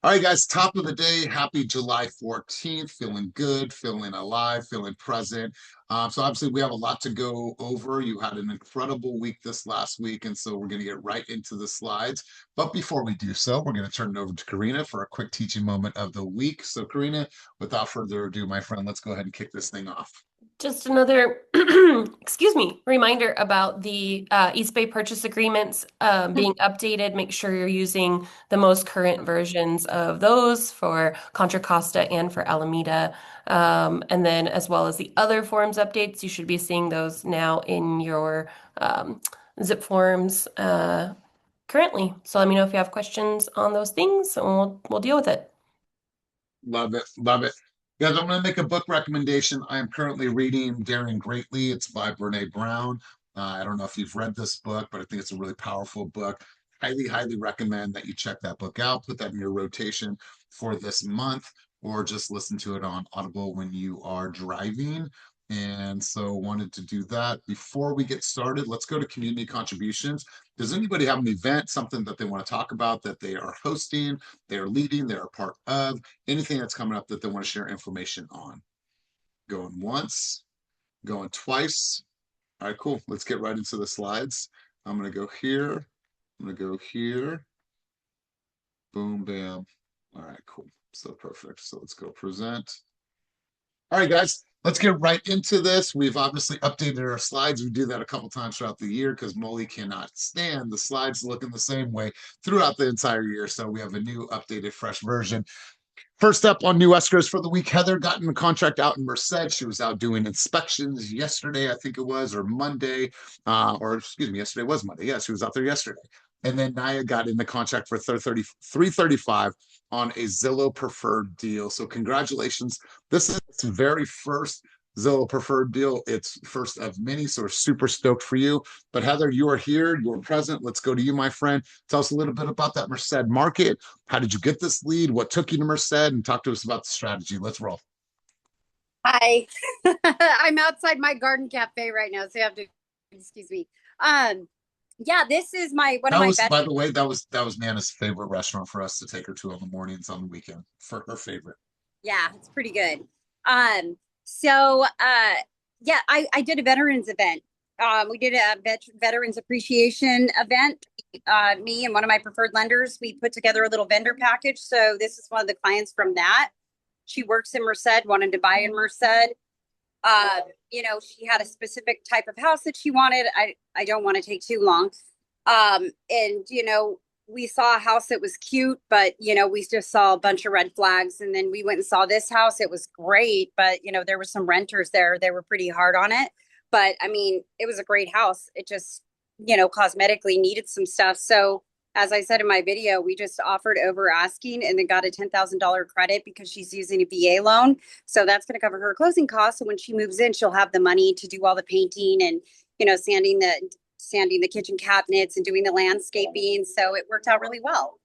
All right, guys, top of the day. Happy July 14th. Feeling good, feeling alive, feeling present. So, obviously, we have a lot to go over. You had an incredible week this last week, and so we're going to get right into the slides. But before we do so, we're going to turn it over to Karina for a quick teaching moment of the week. So, Karina, without further ado, my friend, let's go ahead and kick this thing off. Just another, excuse me, reminder about the East Bay purchase agreements being updated. Make sure you're using the most current versions of those for Contra Costa and for Alameda. And then as well as the other forms updates, you should be seeing those now in your um, ZipForms currently. So let me know if you have questions on those things and we'll deal with it. Love it. Love it. Guys, I'm going to make a book recommendation. I am currently reading Daring Greatly. It's by Brene Brown. I don't know if you've read this book, but I think it's a really powerful book. Highly, highly recommend that you check that book out. Put that in your rotation for this month, or just listen to it on Audible when you are driving. And so, wanted to do that. Before we get started, let's go to community contributions. Does anybody have an event, something that they want to talk about that they are hosting, they are leading, they're a part of? Anything that's coming up that they want to share information on. Going once, going twice. All right, cool. Let's get right into the slides. I'm going to go here. I'm going to go here. Boom, bam. All right, cool. So perfect. So let's go present. All right, guys, let's get right into this. We've obviously updated our slides. We do that a couple times throughout the year because Molly cannot stand the slides looking the same way throughout the entire year. So we have a new updated, fresh version. First up on new escrows for the week, Heather got in the contract out in Merced. She was out doing inspections yesterday, I think it was, or Monday, or excuse me, yesterday was Monday. Yeah, she was out there yesterday. And then Naya got in the contract for 335 on a Zillow preferred deal. So congratulations. This is its very first Zillow preferred deal. It's first of many, so we're super stoked for you. But Heather, you are here, you're present. Let's go to you, my friend. Tell us a little bit about that Merced market. How did you get this lead? What took you to Merced? And talk to us about the strategy. Let's roll. Hi. I'm outside my garden cafe right now, so you have to excuse me. Um, yeah, this is my one of That my was, best. by the way, that was Nana's favorite restaurant for us to take her to on the mornings on the weekend for her favorite. Yeah, it's pretty good. So yeah, I did a veterans event. We did a veterans appreciation event. Me and one of my preferred lenders, we put together a little vendor package. So this is one of the clients from that. She works in Merced, wanted to buy in Merced. uh she had a specific type of house that she wanted. I don't want to take too long. And we saw a house that was cute, but we just saw a bunch of red flags. And then we went and saw this house. It was great, but there were some renters there. They were pretty hard on it. But I mean, it was a great house. It just cosmetically needed some stuff. So as I said in my video, we just offered over asking and then got a $10,000 credit because she's using a VA loan. So that's going to cover her closing costs. So when she moves in, she'll have the money to do all the painting and, sanding the kitchen cabinets and doing the landscaping. So it worked out really well.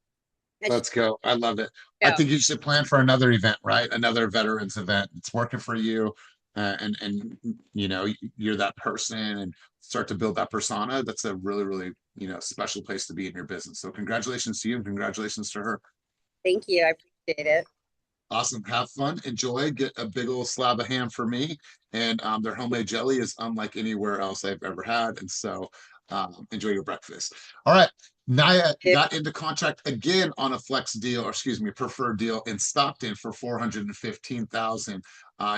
And she, Let's go. I love it. I so think you should plan for another event, right? Another veterans event. It's working for you. And you're that person and start to build that persona. That's a really, really, special place to be in your business. So congratulations to you and congratulations to her. thank you. I appreciate it. Awesome. Have fun. Enjoy. Get a big old slab of ham for me. And their homemade jelly is unlike anywhere else I've ever had. And so enjoy your breakfast. All right. Naya got into contract again on a flex deal, or excuse me, preferred deal in Stockton for 415,000.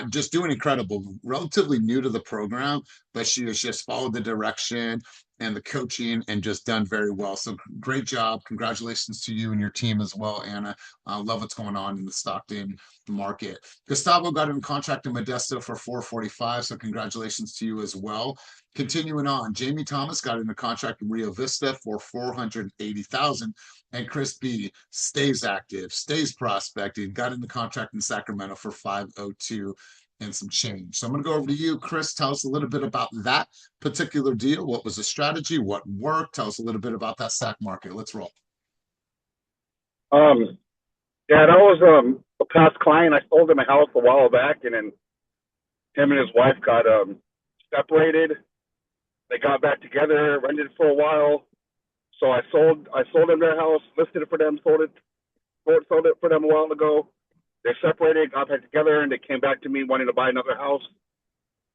Just doing incredible. Relatively new to the program, but she has just followed the direction and the coaching and just done very well. So great job. Congratulations to you and your team as well, Anna. Love what's going on in the Stockton market. Gustavo got in contract in Modesto for 445, so congratulations to you as well. Continuing on, Jamie Thomas got in a contract in Rio Vista for 480,000, and Chris B stays active, stays prospecting, got in the contract in Sacramento for 502 and some change. So I'm going to go over to you, Chris. Tell us a little bit about that particular deal. What was the strategy? What worked? Tell us a little bit about that SAC market. Let's roll. Um, yeah, that was a past client. I sold him a house a while back, and then him and his wife got separated. They got back together, rented for a while. So I sold them their house, listed it for them, sold it sold it for them a while ago. They separated, got back together, and they came back to me wanting to buy another house.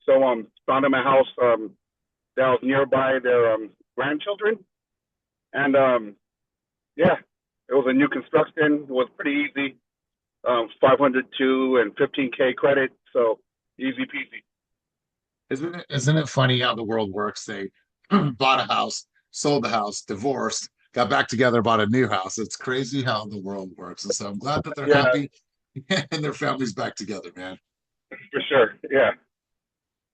So found them a house that was nearby their grandchildren, and yeah, it was a new construction. It was pretty easy. 502 and 15K credit, so easy peasy. Isn't it funny how the world works? They bought a house, sold the house, divorced, got back together, bought a new house. It's crazy how the world works. And so I'm glad that they're Yeah, happy and their family's back together, man. for sure. Yeah.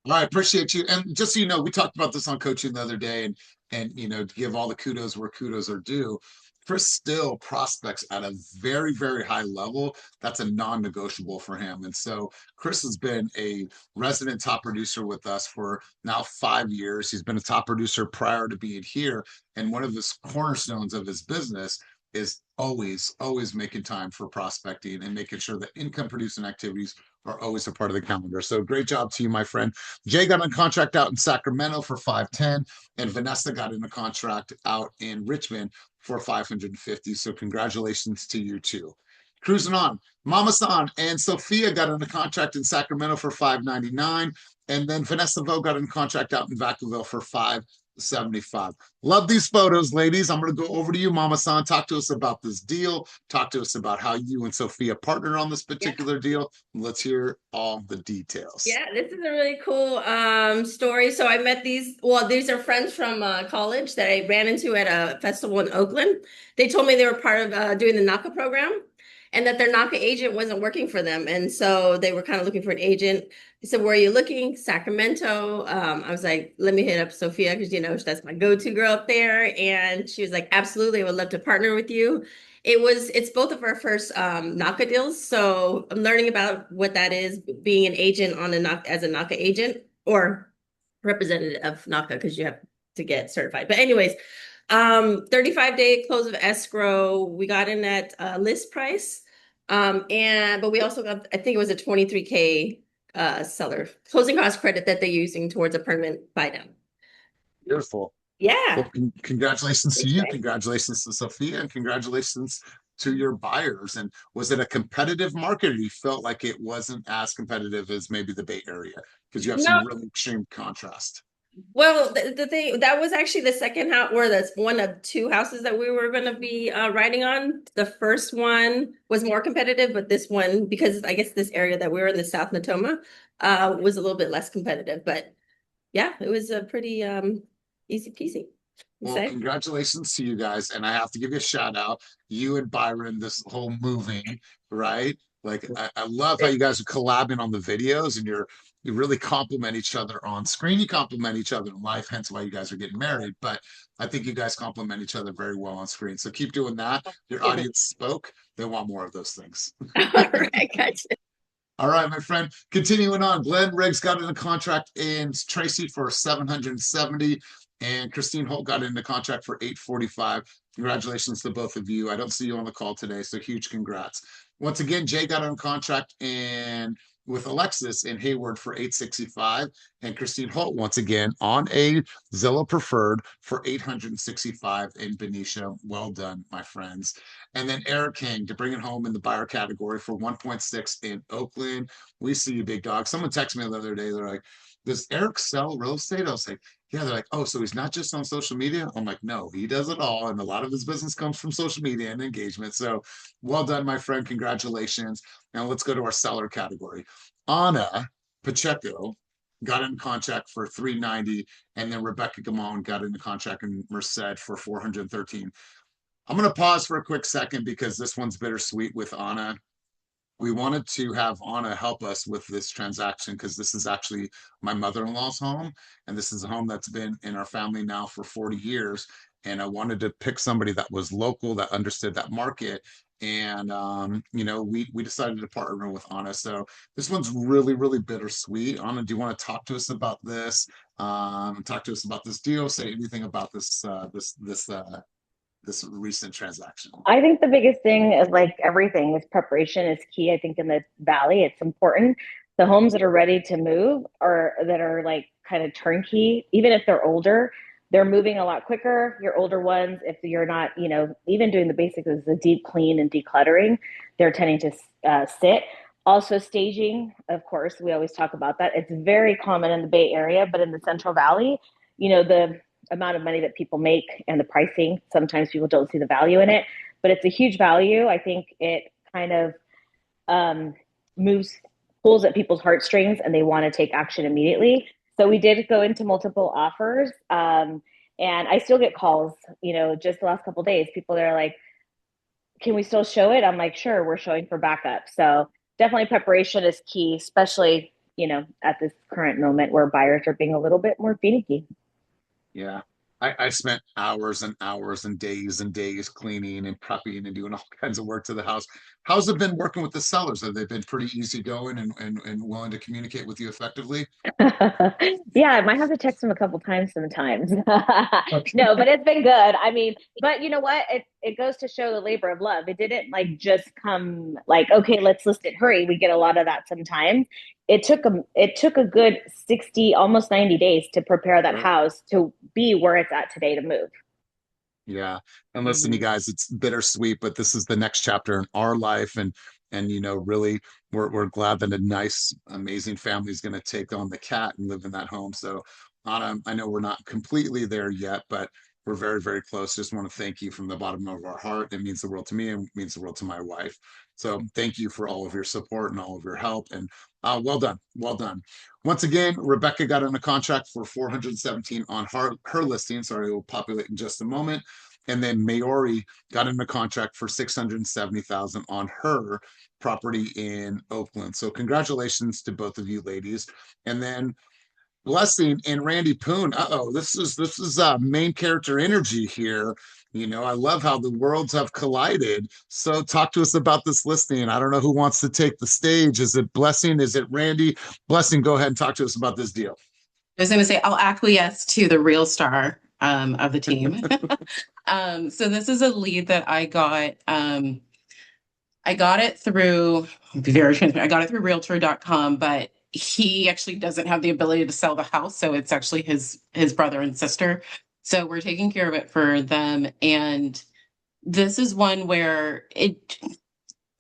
Well, I appreciate you. And just so you know, we talked about this on coaching the other day, and to give all the kudos where kudos are due, Chris still prospects at a very, very high level. That's a non-negotiable for him. And so Chris has been a resident top producer with us for now 5 years. He's been a top producer prior to being here. And one of the cornerstones of his business is always making time for prospecting and making sure that income producing activities are always a part of the calendar. So great job to you, my friend. Jay got on contract out in Sacramento for 510, and Vanessa got in a contract out in Richmond for 550. So congratulations to you too. Cruising on, Mama San and Sophia got in a contract in Sacramento for 599, and then Vanessa Vo got in a contract out in Vacaville for 575. Love these photos, ladies. I'm going to go over to you, Mama San. Talk to us about this deal. Talk to us about how you and Sophia partnered on this particular deal. Let's hear all the details. Yeah, this is a really cool story. So I met these are friends from college that I ran into at a festival in Oakland. They told me they were part of doing the NACA program and that their NACA agent wasn't working for them. And so they were kind of looking for an agent. They said, where are you looking? Sacramento. I was like, let me hit up Sophia because, that's my go-to girl up there. And she was like, absolutely, I would love to partner with you. It's both of our first NACA deals. So I'm learning about what that is, being an agent on as a NACA agent or representative of NACA because you have to get certified. But anyways, 35-day close of escrow. We got in at list price. But we also got, I think it was a 23K seller closing cost credit that they're using towards a permanent buy down. Beautiful. Yeah. Well, congratulations to you. Congratulations to Sophia, and congratulations to your buyers. And was it a competitive market, or you felt like it wasn't as competitive as maybe the Bay Area? Because you have some really extreme contrast. Well, the thing that was actually the second house, or that's one of two houses that we were going to be riding on. The first one was more competitive, but this one, because I guess this area that we were in, the South Natoma, was a little bit less competitive. But yeah, it was a pretty easy peasy. Well, congratulations to you guys. And I have to give you a shout out. You and Byron, this whole moving, right? Like I love how you guys are collabing on the videos, and you really compliment each other on screen. You compliment each other in life, hence why you guys are getting married. But I think you guys compliment each other very well on screen. So keep doing that. Your audience spoke. They want more of those things. All right, gotcha. All right, my friend. Continuing on, Glenn Riggs got in a contract in Tracy for 770, and Christine Holt got in the contract for 845. Congratulations to both of you. I don't see you on the call today, so huge congrats. Once again, Jay got on contract with Alexis in Hayward for 865, and Christine Holt once again on a Zillow preferred for 865 in Benicia. Well done, my friends. And then Eric King to bring it home in the buyer category for 1.6 in Oakland. We see you, big dog. Someone texted me the other day. They're like, does Eric sell real estate? I was like, yeah. They're like, oh, so he's not just on social media? I'm like, no, he does it all. And a lot of his business comes from social media and engagement. So well done, my friend. Congratulations. Now let's go to our seller category. Anna Pacheco got in contract for 390, and then Rebecca Gamon got in the contract in Merced for 413. I'm going to pause for a quick second because this one's bittersweet with Anna. We wanted to have Anna help us with this transaction because this is actually my mother-in-law's home, and this is a home that's been in our family now for 40 years. And I wanted to pick somebody that was local, that understood that market. And, we decided to partner with Anna. So this one's really, really bittersweet. Anna, do you want to talk to us about this? Talk to us about this deal, say anything about this recent transaction? I think the biggest thing is, like everything, is preparation is key. I think in the Valley, it's important. The homes that are ready to move or that are like kind of turnkey, even if they're older, they're moving a lot quicker. Your older ones, if you're not, even doing the basics as the deep clean and decluttering, they're tending to sit. Also, staging, of course, we always talk about that. It's very common in the Bay Area, but in the Central Valley, the amount of money that people make and the pricing, sometimes people don't see the value in it, but it's a huge value. I think it kind of pulls at people's heartstrings and they want to take action immediately. So we did go into multiple offers. And I still get calls, just the last couple of days, people that are like, can we still show it? I'm like, sure, we're showing for backup. So definitely preparation is key, especially, at this current moment where buyers are being a little bit more finicky. Yeah. I spent hours and hours and days cleaning and prepping and doing all kinds of work to the house. How's it been working with the sellers? Have they been pretty easygoing and willing to communicate with you effectively? Yeah, I might have to text them a couple times sometimes. No, but it's been good. I mean, but you know what? It goes to show the labor of love. It didn't like just come like, okay, let's list it, hurry. We get a lot of that sometimes. It took a good 60, almost 90 days to prepare that house to be where it's at today to move. Yeah. And listen, you guys, it's bittersweet, but this is the next chapter in our life. And really we're glad that a nice, amazing family is going to take on the cat and live in that home. So Anna, I know we're not completely there yet, but we're very, very close. Just want to thank you from the bottom of our heart. It means the world to me and means the world to my wife. So thank you for all of your support and all of your help. And well done. Well done. Once again, Rebecca got on a contract for 417 on her listing. Sorry, it will populate in just a moment. And then Maori got in a contract for 670,000 on her property in Oakland. So congratulations to both of you ladies. And then Blessing and Randy Poon. This is main character energy here. I love how the worlds have collided. So talk to us about this listing. I don't know who wants to take the stage. Is it Blessing? Is it Randy? Blessing, go ahead and talk to us about this deal. I was going to say, I'll acquiesce to the real star of the team. So this is a lead that I got. I got it through, I got it through realtor.com, but he actually doesn't have the ability to sell the house. So it's actually his brother and sister. So we're taking care of it for them. And this is one where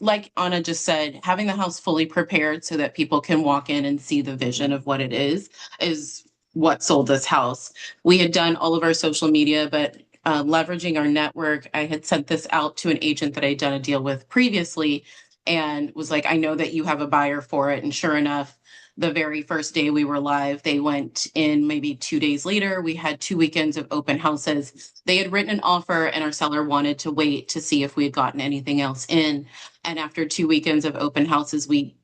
like Anna just said, having the house fully prepared so that people can walk in and see the vision of what it is what sold this house. We had done all of our social media, but leveraging our network, I had sent this out to an agent that I'd done a deal with previously and was like, I know that you have a buyer for it. And sure enough, the very first day we were live, they went in maybe 2 days later. We had 2 weekends of open houses. They had written an offer and our seller wanted to wait to see if we had gotten anything else in. And after 2 weekends of open houses, we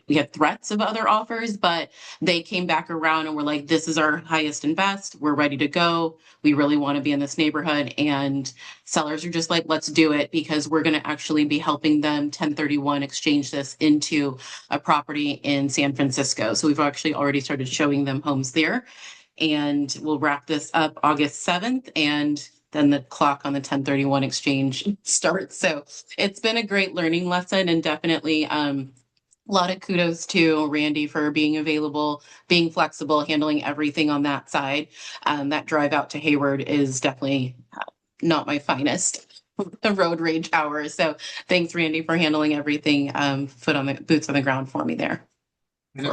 had threats of other offers, but they came back around and were like, this is our highest and best. We're ready to go. We really want to be in this neighborhood. And sellers are just like, let's do it because we're going to actually be helping them 1031 exchange this into a property in San Francisco. So we've actually already started showing them homes there. And we'll wrap this up August 7th. And then the clock on the 1031 exchange starts. So it's been a great learning lesson and definitely a lot of kudos to Randy for being available, being flexible, handling everything on that side. That drive out to Hayward is definitely not my finest. The road rage hours. So thanks, Randy, for handling everything, boots on the ground for me there. And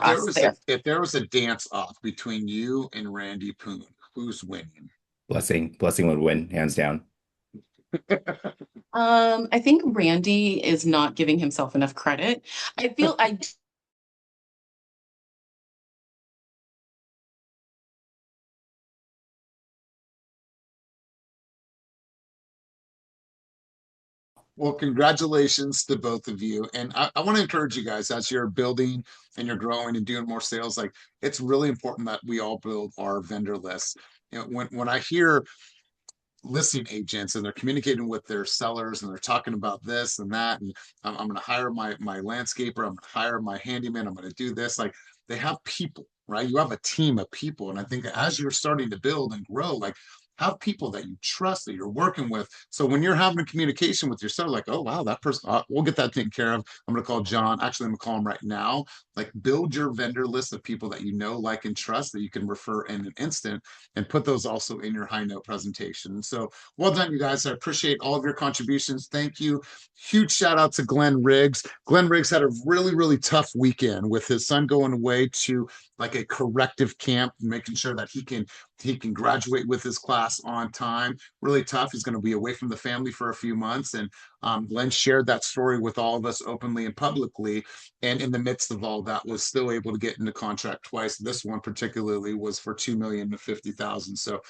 if there was a dance off between you and Randy Poon, who's winning? Blessing would win, hands down. I think Randy is not giving himself enough credit. I feel Well, congratulations to both of you. And I want to encourage you guys as you're building and you're growing and doing more sales, like it's really important that we all build our vendor lists. When I hear listing agents and they're communicating with their sellers and they're talking about this and that, and I'm going to hire my landscaper, I'm going to hire my handyman, I'm going to do this, like they have people, right? You have a team of people. And I think as you're starting to build and grow, like Have people that you trust, that you're working with. So when you're having a communication with your seller, like, oh, wow, that person, we'll get that taken care of. I'm going to call John. Actually, I'm going to call him right now. Like, build your vendor list of people that you know, like, and trust that you can refer in an instant, and put those also in your high note presentation. So well done, you guys. I appreciate all of your contributions. Thank you. Huge shout out to Glenn Riggs. Glenn Riggs had a really, really tough weekend with his son going away to like a corrective camp, making sure that he can graduate with his class on time. Really tough. He's going to be away from the family for a few months. And Glenn shared that story with all of us openly and publicly. And in the midst of all that, was still able to get into contract twice. This one particularly was for $2,050,000. So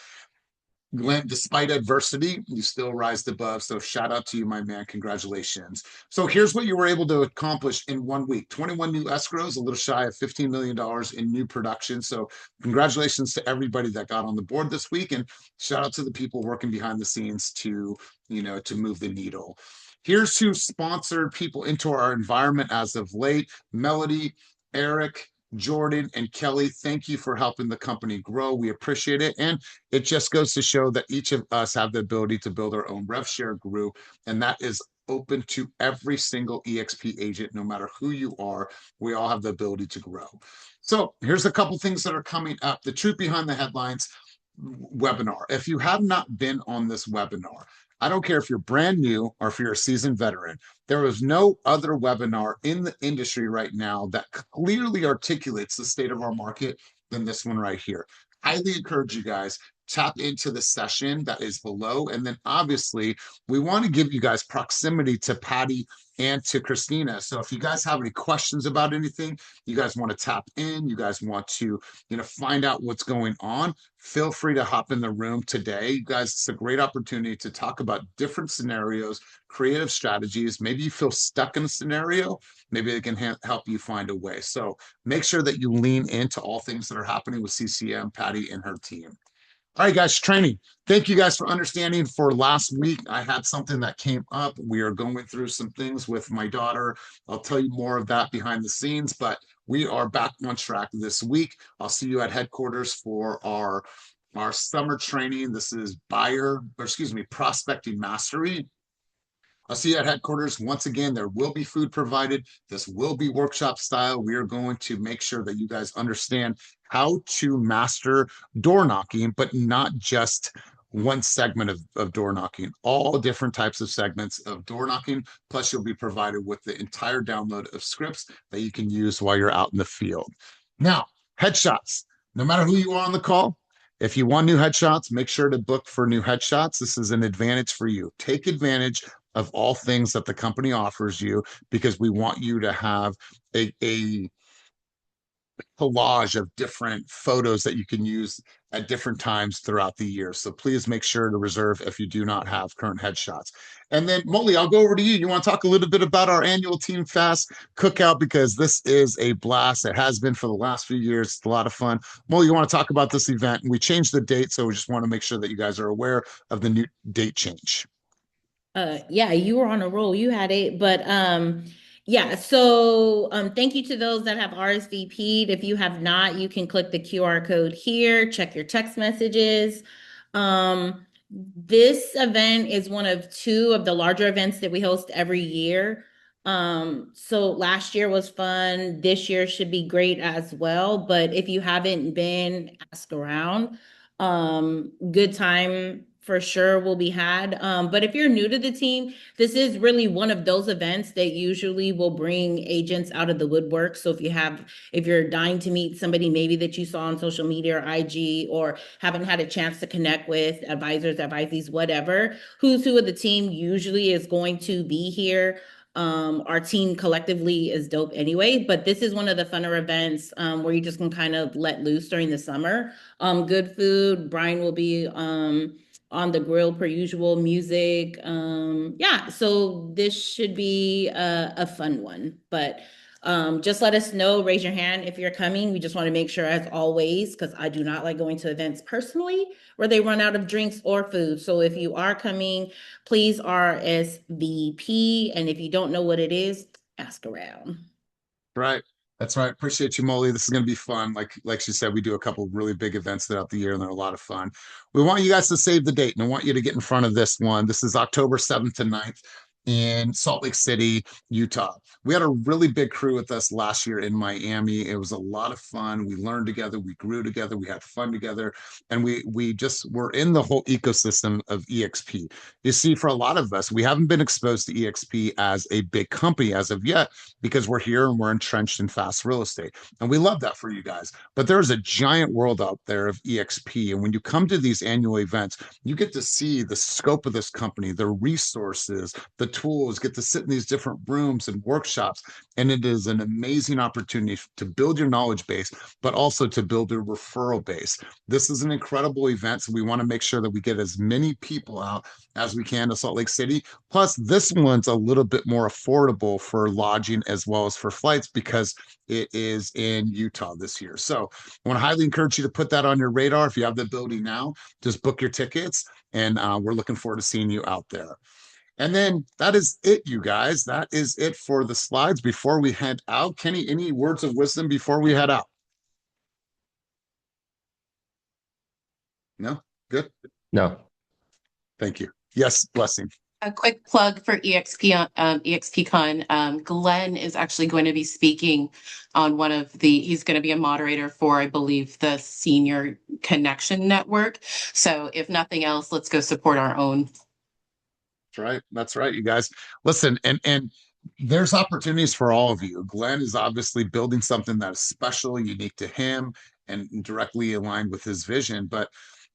Glenn, despite adversity, you still rise above. So shout out to you, my man. Congratulations. So here's what you were able to accomplish in 1 week. 21 new escrows, a little shy of $15 million in new production. So congratulations to everybody that got on the board this week. And shout out to the people working behind the scenes to move the needle. Here's who sponsored people into our environment as of late. Melody, Eric, Jordan, and Kelly, thank you for helping the company grow. We appreciate it. And it just goes to show that each of us have the ability to build our own rev share group, and that is open to every single EXP agent, no matter who you are. We all have the ability to grow. So here's a couple things that are coming up. The Truth Behind the Headlines webinar. If you have not been on this webinar, I don't care if you're brand new or if you're a seasoned veteran, there is no other webinar in the industry right now that clearly articulates the state of our market than this one right here. Highly encourage you guys, tap into the session that is below. And then obviously we want to give you guys proximity to Padi and to Christina. So if you guys have any questions about anything, you guys want to tap in, you guys want to, find out what's going on, feel free to hop in the room today. You guys, it's a great opportunity to talk about different scenarios, creative strategies. Maybe you feel stuck in a scenario, maybe they can help you find a way. So make sure that you lean into all things that are happening with CCM, Padi, and her team. All right, guys, training. Thank you guys for understanding. For last week, I had something that came up. We are going through some things with my daughter. I'll tell you more of that behind the scenes, but we are back on track this week. I'll see you at headquarters for our summer training. This is prospecting mastery. I'll see you at headquarters. Once again, there will be food provided. This will be workshop style. We are going to make sure that you guys understand how to master door knocking, but not just one segment of door knocking, all different types of segments of door knocking. Plus, you'll be provided with the entire download of scripts that you can use while you're out in the field. Now, headshots. No matter who you are on the call, if you want new headshots, make sure to book for new headshots. This is an advantage for you. Take advantage of all things that the company offers you, because we want you to have a collage of different photos that you can use at different times throughout the year. So please make sure to reserve if you do not have current headshots. And then Molly, I'll go over to you. You want to talk a little bit about our annual Team Fast cookout, because this is a blast. It has been for the last few years. It's a lot of fun. Molly, you want to talk about this event? We changed the date, so we just want to make sure that you guys are aware of the new date change. Yeah, you were on a roll. You had it, but yeah. So thank you to those that have RSVP'd. If you have not, you can click the QR code here, check your text messages. This event is one of two of the larger events that we host every year. So last year was fun. This year should be great as well. But if you haven't been, ask around. Good time for sure will be had. But if you're new to the team, this is really one of those events that usually will bring agents out of the woodwork. So if you're dying to meet somebody maybe that you saw on social media or IG, or haven't had a chance to connect with advisors, advisees, whatever, who's who of the team usually is going to be here. Our team collectively is dope anyway, but this is one of the funner events where you just can kind of let loose during the summer. Good food. Brian will be on the grill per usual, music. Yeah, so this should be a fun one. But just let us know, raise your hand if you're coming. We just want to make sure, as always, because I do not like going to events personally where they run out of drinks or food. So if you are coming, please RSVP. And if you don't know what it is, ask around. Right. That's right. Appreciate you, Molly. This is going to be fun. Like she said, we do a couple of really big events throughout the year, and they're a lot of fun. We want you guys to save the date, and I want you to get in front of this one. This is October 7th to 9th in Salt Lake City, Utah. We had a really big crew with us last year in Miami. It was a lot of fun. We learned together, we grew together, we had fun together, and we just were in the whole ecosystem of EXP. You see, for a lot of us, we haven't been exposed to EXP as a big company as of yet, because we're here and we're entrenched in fast real estate. And we love that for you guys. But there's a giant world out there of EXP. And when you come to these annual events, you get to see the scope of this company, the resources, the tools, get to sit in these different rooms and workshops. And it is an amazing opportunity to build your knowledge base, but also to build your referral base. This is an incredible event. So we want to make sure that we get as many people out as we can to Salt Lake City. Plus, this one's a little bit more affordable for lodging as well as for flights because it is in Utah this year. So I want to highly encourage you to put that on your radar. If you have the ability now, just book your tickets, and we're looking forward to seeing you out there. And then that is it, you guys. That is it for the slides before we head out. Kenny, any words of wisdom before we head out? No? Good? No. Thank you. Yes, Blessing. A quick plug for EXPCon. Glenn is actually going to be speaking on he's going to be a moderator for, I believe, the Senior Connection Network. So if nothing else, let's go support our own. That's right. That's right, you guys. Listen, and there's opportunities for all of you. Glenn is obviously building something that is special, unique to him, and directly aligned with his vision. But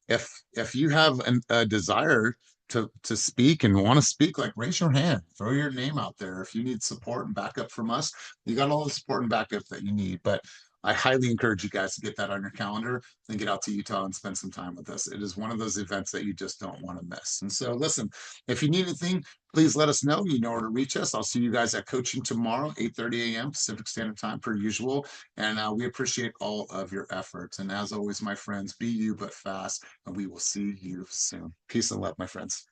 if you have a desire to speak and want to speak, like, raise your hand, throw your name out there. If you need support and backup from us, you got all the support and backup that you need. But I highly encourage you guys to get that on your calendar and get out to Utah and spend some time with us. It is one of those events that you just don't want to miss. And so listen, if you need anything, please let us know. You know where to reach us. I'll see you guys at coaching tomorrow, 8:30 a.m. Pacific Standard Time per usual. And we appreciate all of your efforts. And as always, my friends, be you but fast, and we will see you soon. Peace and love, my friends.